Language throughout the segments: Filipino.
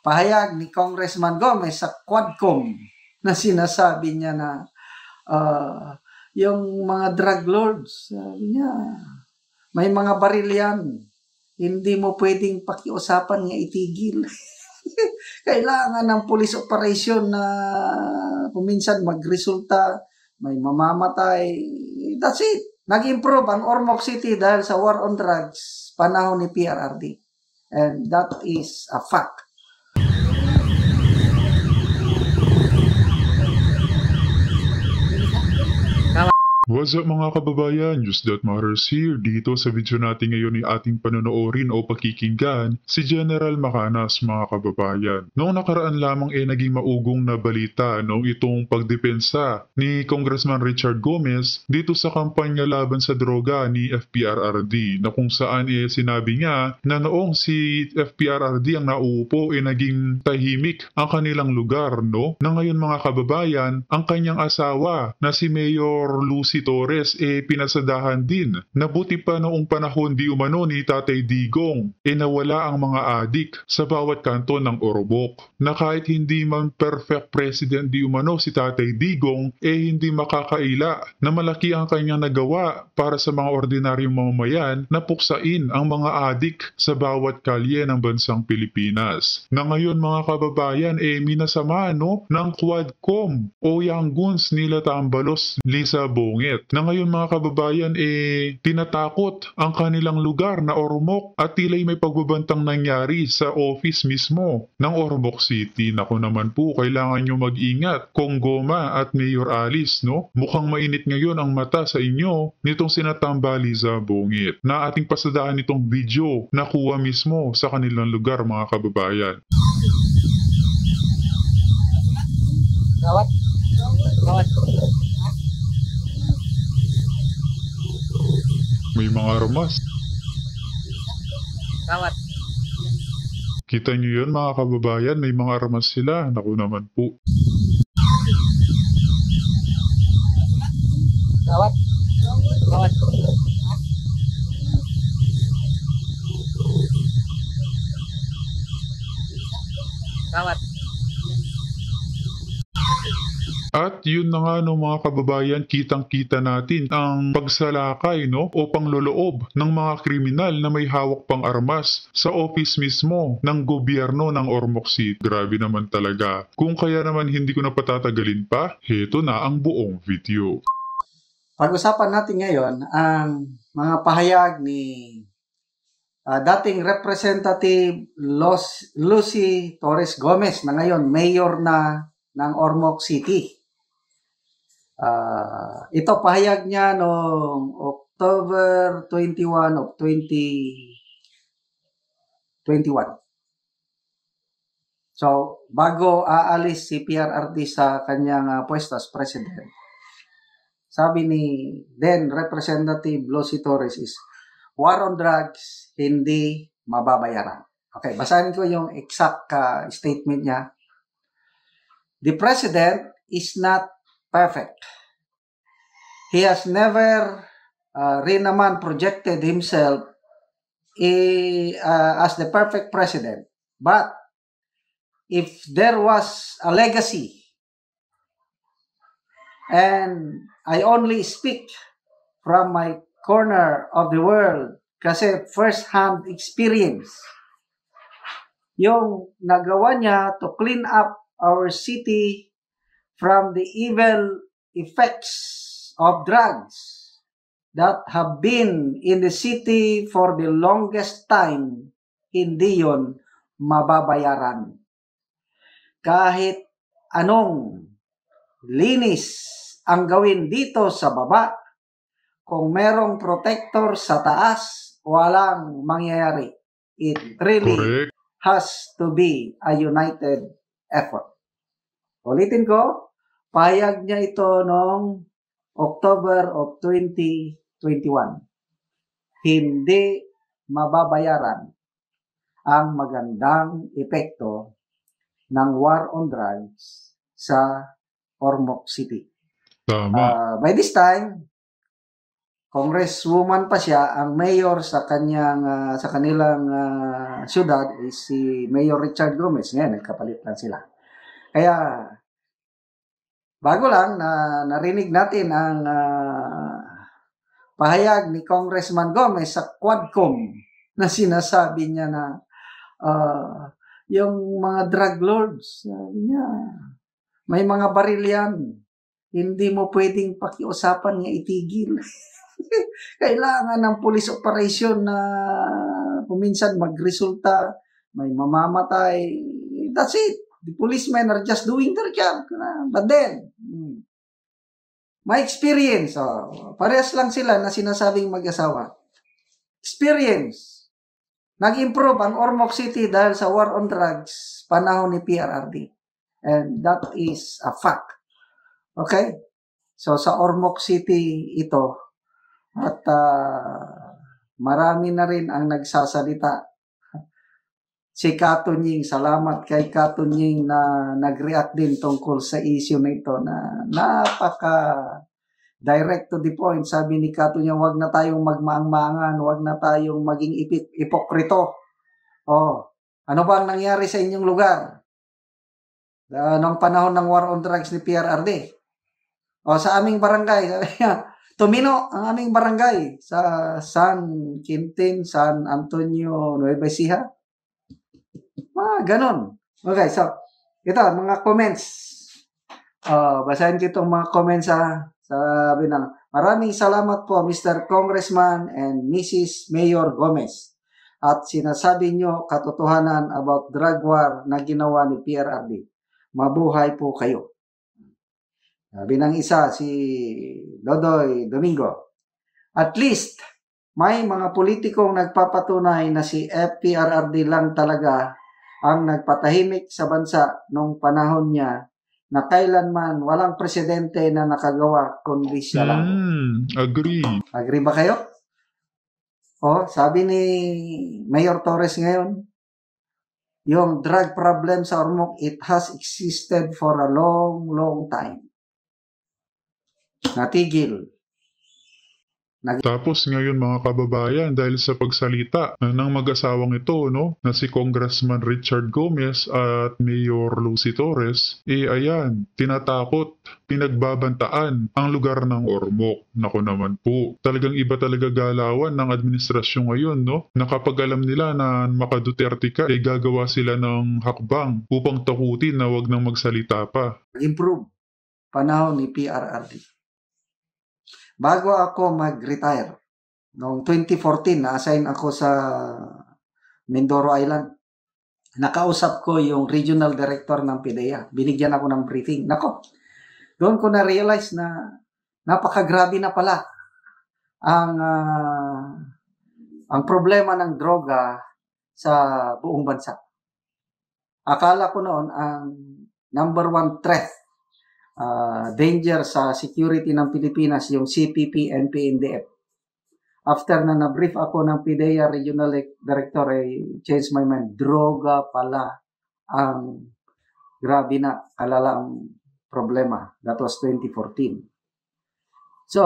pahayag ni Congressman Gomez sa Quadcom na sinasabi niya na yung mga drug lords, sabi niya, may mga baril yan. Hindi mo pwedeng pakiusapan nga itigil. Kailangan ng police operation na kuminsan magresulta, may mamamatay. That's it. Nag-improve ang Ormoc City dahil sa war on drugs panahon ni PRRD. And that is a fact. What's up mga kababayan? Just That Matters here. Dito sa video natin ngayon ay ating panonoorin o pakikinggan si General Macanas mga kababayan. Noong nakaraan lamang naging maugong na balita itong pagdepensa ni Congressman Richard Gomez dito sa kampanya laban sa droga ni FPRRD na kung saan sinabi niya na noong si FPRRD ang nauupo naging tahimik ang kanilang lugar na ngayon mga kababayan ang kanyang asawa na si Mayor Lucy Torres pinasadahan din. Nabuti pa noong panahon di umano ni Tatay Digong nawala ang mga adik sa bawat kanto ng Ormoc. Na kahit hindi man perfect president di umano si Tatay Digong hindi makakaila na malaki ang kanyang nagawa para sa mga ordinaryong mamamayan na puksain ang mga adik sa bawat kalye ng bansang Pilipinas. Na ngayon mga kababayan minasama ng Quadcom o yang guns nila Tambalos Lisa Bonget na ngayon mga kababayan tinatakot ang kanilang lugar na Ormoc at tila'y may pagbabantang nangyari sa office mismo ng Ormoc City. Naku naman po, kailangan nyo mag-ingat Kong Goma at Mayor Alice mukhang mainit ngayon ang mata sa inyo nitong sinatamba Liza Bongit na ating pasadaan nitong video na kuha mismo sa kanilang lugar mga kababayan. Gawat. May mga armas. Gawat. Kita nyo yun mga kababayan, may mga armas sila. Naku naman po. Gawat. Gawat. Gawat. At yun na nga mga kababayan, kitang-kita natin ang pagsalakay o pangloloob ng mga kriminal na may hawak pang armas sa office mismo ng gobyerno ng Ormoc City. Grabe naman talaga. Kung kaya naman hindi ko na patatagalin pa, heto na ang buong video. Pag-usapan natin ngayon ang mga pahayag ni dating Representative Lucy Torres Gomez na ngayon mayor na ng Ormoc City. Ito pahayag niya noong October 21 of 2021. So, bago aalis si PRRD sa kanyang pwesto as president, sabi ni then Representative Lucy Torres is, war on drugs, hindi mababayaran. Okay, basahin ko yung exact statement niya. The president is not perfect. He has never rin naman projected himself as the perfect president. But if there was a legacy, and I only speak from my corner of the world kasi first-hand experience, yung nagawa niya to clean up our city from the evil effects of drugs that have been in the city for the longest time, hindi yon mababayaran. Kahit anong linis ang gawin dito sa baba, kung merong protector sa taas, walang mangyayari. It really has to be a united effort. Ulitin ko, pahayag niya ito noong October of 2021. Hindi mababayaran ang magandang epekto ng war on drugs sa Ormoc City. Tama. By this time, congresswoman pa siya, ang mayor sa sa kanilang syudad is si Mayor Richard Gomez. Ngayon, nagkapalit lang sila. Kaya, bago lang na narinig natin ang pahayag ni Congressman Gomez sa Quadcom na sinasabi niya na yung mga drug lords, sabi niya, may mga baril yan. Hindi mo pwedeng pakiusapan niya itigil. Kailangan ng police operation na kuminsan magresulta, may mamamatay. That's it. The policemen are just doing their job. But then, my experience, parehas lang sila na sinasabing mag-asawa. Experience. Nag-improve ang Ormoc City dahil sa war on drugs panahon ni PRRD. And that is a fact. Okay? So, sa Ormoc City ito, at marami na rin ang nagsasalita. Si Katunying, salamat kay Katunying na nag-react din tungkol sa issue na ito na napaka direct to the point. Sabi ni Katunying, wag na tayong magmaang-maangan, wag na tayong maging ipokrito. Ano ba ang nangyari sa inyong lugar? Nung panahon ng war on drugs ni PRRD? Sa aming barangay, sabi niya, tumino ang aming barangay sa San Quintin, San Antonio, Nueva Ecija. Ganon. Okay, so, ito, mga comments. Basahin ko itong mga comments sabi na, maraming salamat po Mr. Congressman and Mrs. Mayor Gomez. At sinasabi nyo katotohanan about drug war na ginawa ni PRRD. Mabuhay po kayo. Sabi ng isa, si Dodoy Domingo. At least, may mga politikong nagpapatunay na si PRRD lang talaga ang nagpatahimik sa bansa nung panahon niya na kailanman walang presidente na nakagawa kundi siya lang. Agree. Agree ba kayo? Sabi ni Mayor Torres ngayon, yung drug problem sa Ormoc, it has existed for a long, long time. Natigil. Tapos ngayon mga kababayan, dahil sa pagsalita ng mag-asawang ito, na si Congressman Richard Gomez at Mayor Lucy Torres, ayan, tinatakot, pinagbabantaan ang lugar ng Ormoc. Nako naman po, talagang iba talaga galawan ng administrasyon ngayon, na kapag alam nila na maka-Duterte ka, gagawa sila ng hakbang upang takutin na wag nang magsalita pa. Improve panahon ni PRRD. Bago ako mag-retire, noong 2014, na-assign ako sa Mindoro Island. Nakausap ko yung regional director ng PIDEA. Binigyan ako ng briefing. Nako, doon ko na-realize na napakagrabe na pala ang problema ng droga sa buong bansa. Akala ko noon ang number one threat, danger sa security ng Pilipinas, yung CPP, NP, NDF. After na na-brief ako ng PIDEA Regional Director, change my mind. Droga pala ang grabe na kalala ang problema. That was 2014. So,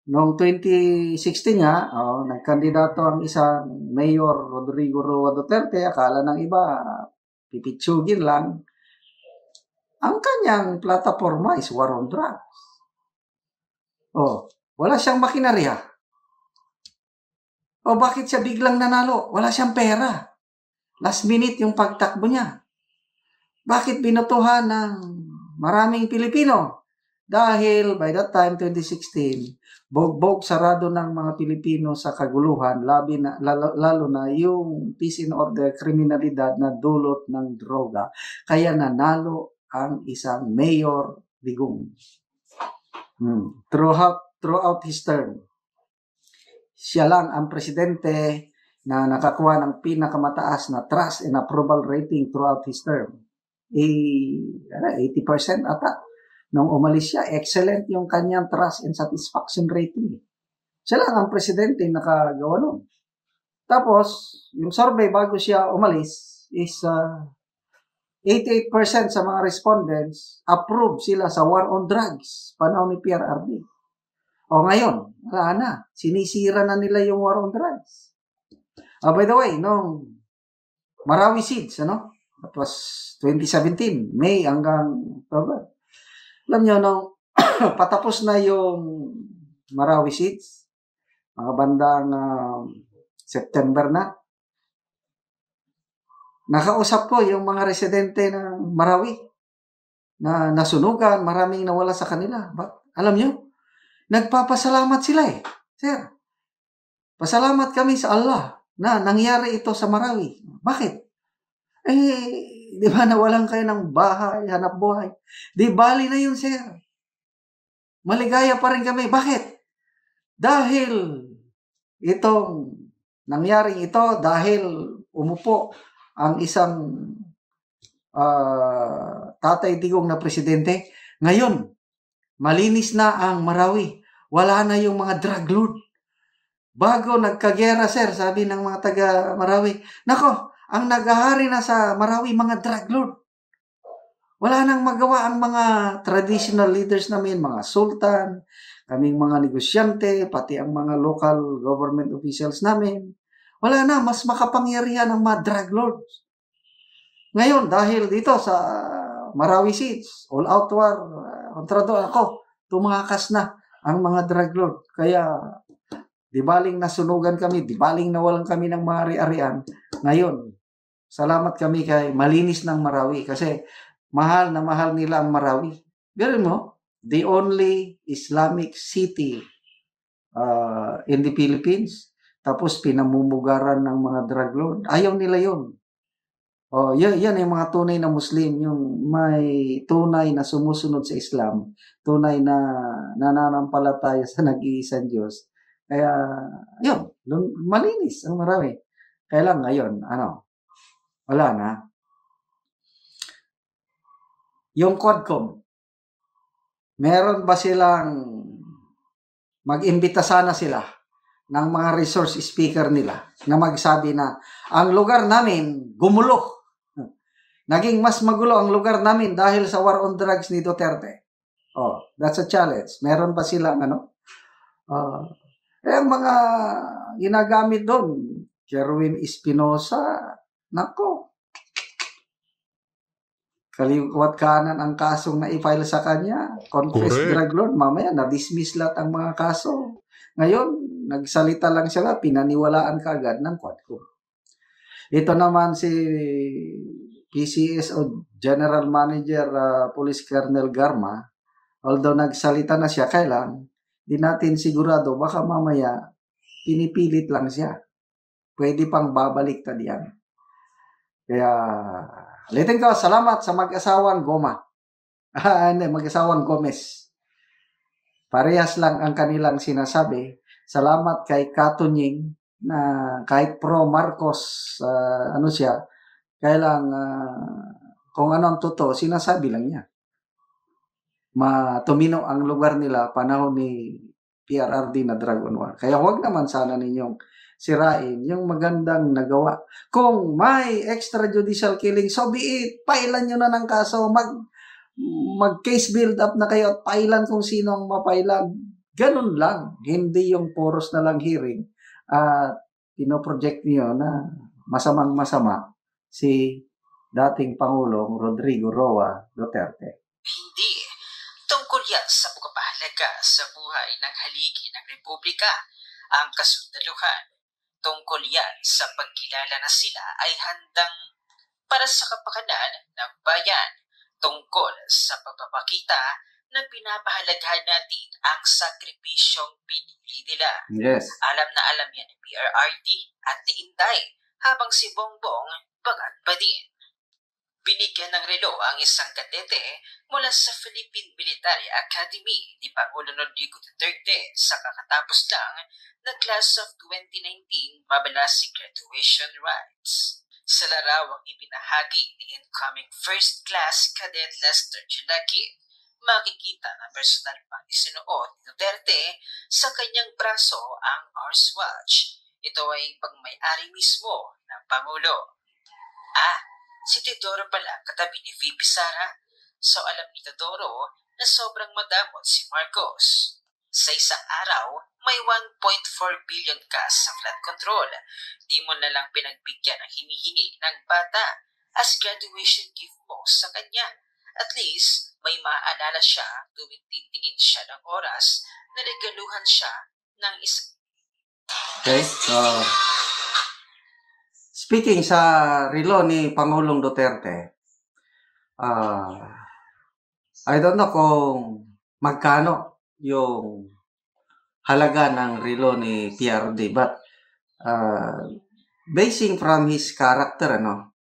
noong 2016 nga, nagkandidato ang isang Mayor Rodrigo Roa Duterte. Akala ng iba, pipitsugin lang. Ang kanyang plataforma is war on drugs. Wala siyang makinarya. Bakit siya biglang nanalo? Wala siyang pera. Last minute yung pagtakbo niya. Bakit binotohan ng maraming Pilipino? Dahil by that time, 2016, bogbog sarado ng mga Pilipino sa kaguluhan, lalo na yung peace and order, kriminalidad na dulot ng droga. Kaya nanalo ang isang Mayor Digong. Throughout his term, siya lang ang presidente na nakakuha ng pinakamataas na trust and approval rating throughout his term. 80% ata. Nung umalis siya, excellent yung kanyang trust and satisfaction rating. Siya lang ang presidente nakagawa nun. Tapos, yung survey bago siya umalis is 88% sa mga respondents approve sila sa war on drugs panahon ni PRRD. O ngayon, wala na. Sinisira na nila yung war on drugs. By the way, nung Marawi Seeds, ano? That was 2017, May hanggang October. Alam nyo, nung patapos na yung Marawi Seeds, mga bandang September na, nakausap ko yung mga residente ng Marawi na nasunugan, maraming nawala sa kanila. Alam nyo, nagpapasalamat sila eh. Sir, pasalamat kami sa Allah na nangyari ito sa Marawi. Bakit? Di ba nawalan kayo ng bahay, hanap buhay? Di bali na yun, sir. Maligaya pa rin kami. Bakit? Dahil itong nangyaring ito, dahil umupo ang isang Tatay Digong na presidente, ngayon, malinis na ang Marawi. Wala na yung mga drug lord. Bago nagkagera, sir, sabi ng mga taga Marawi, nako, ang naghahari na sa Marawi, mga drug lord. Wala nang magawa ang mga traditional leaders namin, mga sultan, kaming mga negosyante, pati ang mga local government officials namin. Wala na, mas makapangyarihan ang mga drug lords. Ngayon, dahil dito sa Marawi Seeds, all-out war, kontra doon ako, tumakas na ang mga drug lord. Kaya, di baling nasunugan kami, di baling nawalan kami ng mga ari-arian. Ngayon, salamat kami kay malinis ng Marawi kasi mahal na mahal nila ang Marawi. Ganun mo, the only Islamic city in the Philippines, tapos pinamumugaran ng mga drug lord. Ayaw nila yun. Yan yung mga tunay na Muslim, yung may tunay na sumusunod sa Islam, tunay na nananampalataya sa nag-iisang Diyos. Kaya, yun, malinis ang Marawi. Kaya lang ngayon, wala na. Yung Quadcom, meron ba silang mag-imbita sana sila ng mga resource speaker nila na magsabi na ang lugar namin gumulo. Naging mas magulo ang lugar namin dahil sa war on drugs ni Duterte. That's a challenge. Meron ba silang mga ginagamit doon? Kerwin Espinosa, nako. Kaliwat kanan ang kasong na-file sa kanya. Confessed drug lord. Mamaya, na-dismiss lahat ang mga kaso. Ngayon, nagsalita lang sila, pinaniwalaan kaagad ng Quadcom. Ito naman si PCSO General Manager Police Colonel Garma, although nagsalita na siya, kailan, di natin sigurado, baka mamaya, pinipilit lang siya. Pwede pang babalik ta diyan. Kaya, ulitin ko, salamat sa mag-asawang Goma. Mag-asawang Gomez. Parehas lang ang kanilang sinasabi. Salamat kay Katunying na kahit pro-Marcos, siya, kailang kung ano ang totoo, sinasabi lang niya. Tumino ang lugar nila panahon ni PRRD na Dragon War. Kaya huwag naman sana ninyong sirain yung magandang nagawa. Kung may extrajudicial killing, so be it. Pailan nyo na ng kaso. Mag-case build up na kayo at pailan kung sino ang mapailan. Ganun lang. Hindi yung poros na lang hearing. Pinoproject niyo na masamang-masama si dating Pangulong Rodrigo Roa Duterte. Hindi. Tungkol yan sa pagpapahalaga sa buhay ng haligi ng Republika. Ang kasundaluhan. Tungkol yan sa pagkilala na sila ay handang para sa kapakanan ng bayan. Tungkol sa pagpapakita na pinapahalagahan natin ang sakripisyong pinili nila. Yes. Alam na alam yan ni PRRD at ni Inday habang si Bongbong bagat pa din. Binigyan ng relo ang isang kadete mula sa Philippine Military Academy ni Pangulo Rodrigo Duterte sa kakatapos lang na Class of 2019 Mabalasi Graduation Rites. Sa larawang ibinahagi ni incoming First Class Cadet Lester Julaki, makikita na personal pang isinuot ni Duterte sa kanyang braso ang Ars Watch. Ito ay pagmay-ari mismo ng Pangulo. Si Teodoro pala katabi ni VP Sara. So alam ni Teodoro na sobrang madamot si Marcos. Sa isang araw, may 1.4 billion ka sa flood control. Di mo na lang pinagbigyan ang hinihingi ng bata as graduation gift mo sa kanya. At least, may maaalala siya tuwing titingin siya ng oras na regaluhan siya ng isang. Okay, so speaking sa relo ni Pangulong Duterte, I don't know kung magkano yung halaga ng relo ni PRD, but basing from his character,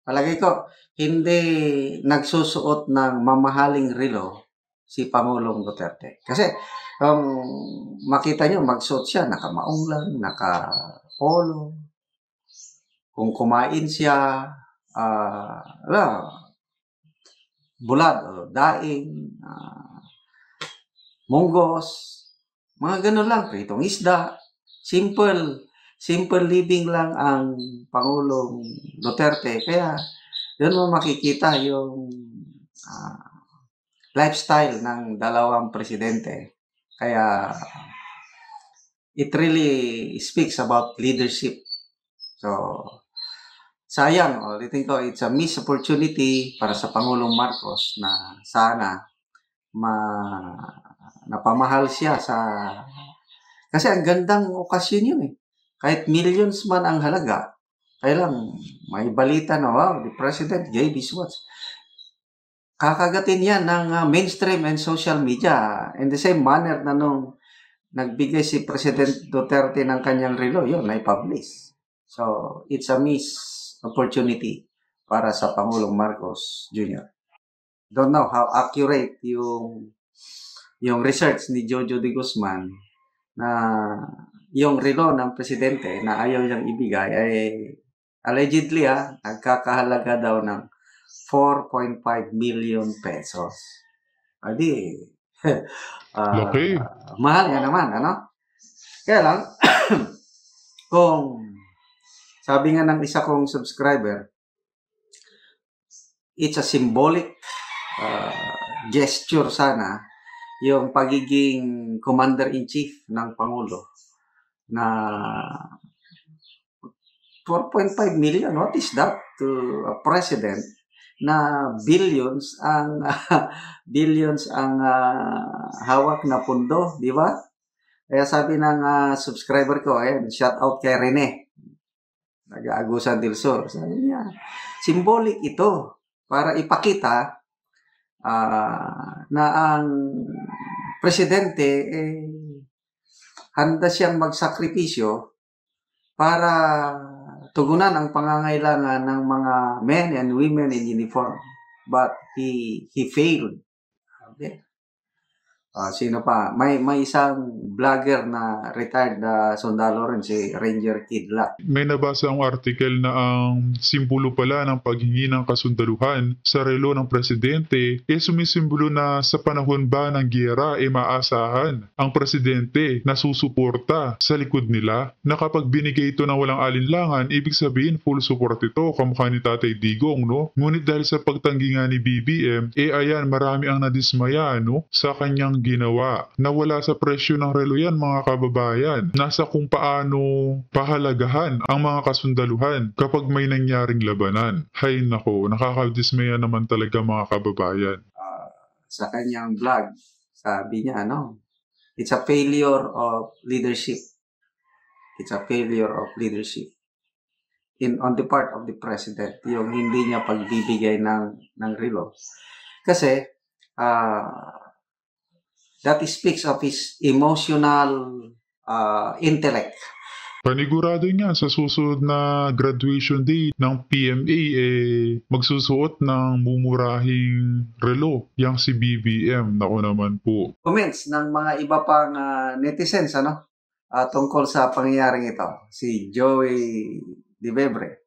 palagay ko, hindi nagsusuot ng mamahaling relo si Pangulong Duterte. Kasi, makita nyo, magsuot siya, nakamaong lang, naka-polo. Kung kumain siya, bulad, daing, munggos, mga ganun lang, pritong isda, simple living lang ang Pangulong Duterte. Kaya, doon mo makikita yung lifestyle ng dalawang presidente. Kaya, it really speaks about leadership. So, sayang, ulitin ko, it's a missed opportunity para sa Pangulong Marcos na sana napamahal siya kasi ang gandang okasyon yun eh. Kahit millions man ang halaga, kaya lang may balita na, wow, the president gave his watch. Kakagatin yan ng mainstream and social media in the same manner na nung nagbigay si President Duterte ng kanyang relo, yun, na-publish. So, it's a missed opportunity para sa Pangulong Marcos Jr. Don't know how accurate yung research ni Jojo de Guzman na yung relo ng presidente na ayaw niyang ibigay ay allegedly nagkakahalaga daw ng 4.5 million pesos. Adi, Laki. mahal nga naman, Kaya lang, kung sabi nga ng isa kong subscriber, it's a symbolic gesture sana yung pagiging commander-in-chief ng Pangulo na 4.5 million. What is that to a president na billions ang hawak na pundo, di ba? Kaya sabi ng subscriber ko, shout out kay Rene, nag-aagusan del Sur. Sabi niya, symbolic ito para ipakita na ang presidente handa siyang magsakripisyo para tugunan ang pangangailangan ng mga men and women in uniform. But he failed. Okay? Sino pa? May isang vlogger na retired na sundalo rin, si Ranger Kidlat. May nabasa ang article na ang simbolo pala ng paghingi ng kasundaluhan sa relo ng presidente sumisimbolo na sa panahon ba ng giyera maasahan ang presidente na susuporta sa likod nila, na kapag binigay ito ng walang alinlangan, ibig sabihin full support ito, kamukha ni Tatay Digong, no? Ngunit dahil sa pagtanggi nga ni BBM, ayan, marami ang nadismaya, sa kanyang ginawa. Nawala sa presyo ng relo yan, mga kababayan. Nasa kung paano pahalagahan ang mga kasundaluhan kapag may nangyaring labanan. Hay nako, nakakadismaya naman talaga, mga kababayan. Sa kanyang vlog, sabi niya, it's a failure of leadership. It's a failure of leadership on the part of the president, yung hindi niya pagbibigay ng relo. Kasi, that speaks of his emotional intellect. Panigurado niya sa susunod na graduation day ng PMA, magsusuot ng mumurahing relo, yang si BBM. Nako naman po. Comments ng mga iba pang netizens, tungkol sa pangyayaring ito. Si Joey Di Bebre,